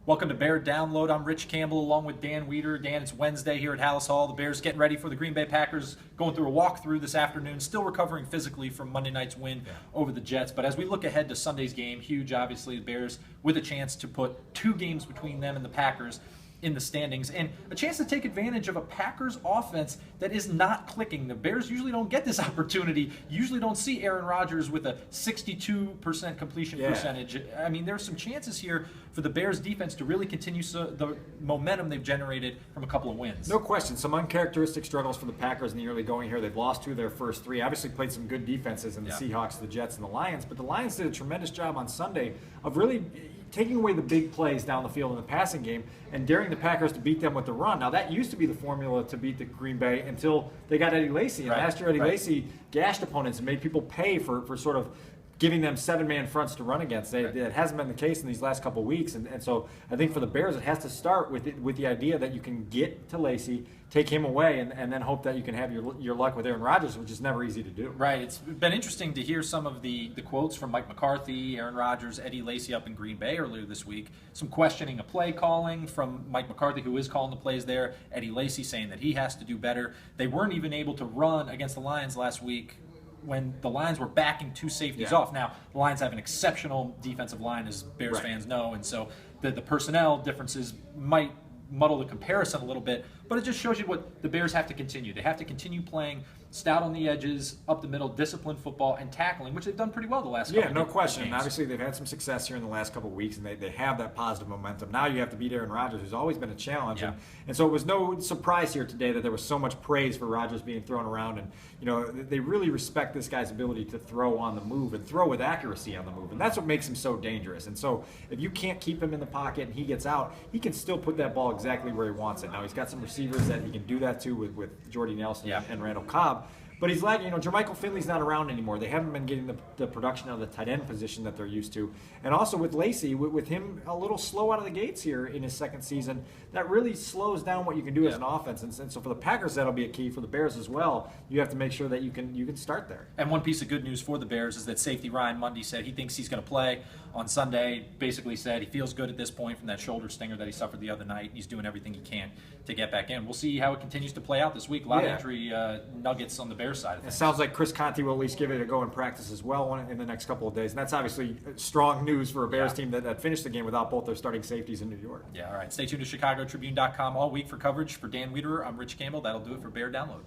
Welcome to Bear Download. I'm Rich Campbell along with Dan Wiederer. Dan, it's Wednesday here at Hallis Hall. The Bears getting ready for the Green Bay Packers, going through a walkthrough this afternoon, still recovering physically from Monday night's win over the Jets. But as we look ahead to Sunday's game, huge, obviously, the Bears with a chance to put 2 games between them and the Packers in the standings, and a chance to take advantage of a Packers offense that is not clicking. The Bears usually don't get this opportunity. You usually don't see Aaron Rodgers with a 62% completion percentage. I mean, there's some chances here for the Bears defense to really continue the momentum they've generated from a couple of wins. No question. Some uncharacteristic struggles for the Packers in the early going here. They've lost 2 of their first 3. Obviously played some good defenses in the Seahawks, the Jets, and the Lions, but the Lions did a tremendous job on Sunday of really taking away the big plays down the field in the passing game and daring the Packers to beat them with the run. Now, that used to be the formula to beat the Green Bay until they got Eddie Lacy. And last year, Eddie Lacy gashed opponents and made people pay for sort of giving them 7-man fronts to run against. It hasn't been the case in these last couple of weeks. And so I think for the Bears, it has to start with the idea that you can get to Lacy, take him away, and then hope that you can have your luck with Aaron Rodgers, which is never easy to do. Right. It's been interesting to hear some of the quotes from Mike McCarthy, Aaron Rodgers, Eddie Lacy up in Green Bay earlier this week. Some questioning of play calling from Mike McCarthy, who is calling the plays there. Eddie Lacy saying that he has to do better. They weren't even able to run against the Lions last week when the Lions were backing 2 safeties off. Now, the Lions have an exceptional defensive line, as Bears fans know, and so the personnel differences might muddle the comparison a little bit, but it just shows you what the Bears have to continue. They have to continue playing stout on the edges, up the middle, disciplined football, and tackling, which they've done pretty well the last couple of games. Yeah, no question. And obviously, they've had some success here in the last couple of weeks, and they have that positive momentum. Now you have to beat Aaron Rodgers, who's always been a challenge. And so it was no surprise here today that there was so much praise for Rodgers being thrown around. And, you know, they really respect this guy's ability to throw on the move and throw with accuracy on the move. And that's what makes him so dangerous. And so if you can't keep him in the pocket and he gets out, he can still put that ball exactly where he wants it. Now, he's got some receivers that he can do that to with Jordy Nelson and Randall Cobb. But he's lagging. You know, Jermichael Finley's not around anymore. They haven't been getting the production of the tight end position that they're used to. And also with Lacy, with him a little slow out of the gates here in his second season, that really slows down what you can do as an offense. And so for the Packers, that'll be a key. For the Bears as well, you have to make sure that you can start there. And one piece of good news for the Bears is that safety Ryan Mundy said he thinks he's going to play on Sunday. Basically said he feels good at this point from that shoulder stinger that he suffered the other night. He's doing everything he can to get back in. We'll see how it continues to play out this week. A lot of injury nuggets on the Bears side of things. It sounds like Chris Conte will at least give it a go in practice as well in the next couple of days. And that's obviously strong news for a Bears team that finished the game without both their starting safeties in New York. Yeah, all right. Stay tuned to ChicagoTribune.com all week for coverage. For Dan Wiederer, I'm Rich Campbell. That'll do it for Bear Download.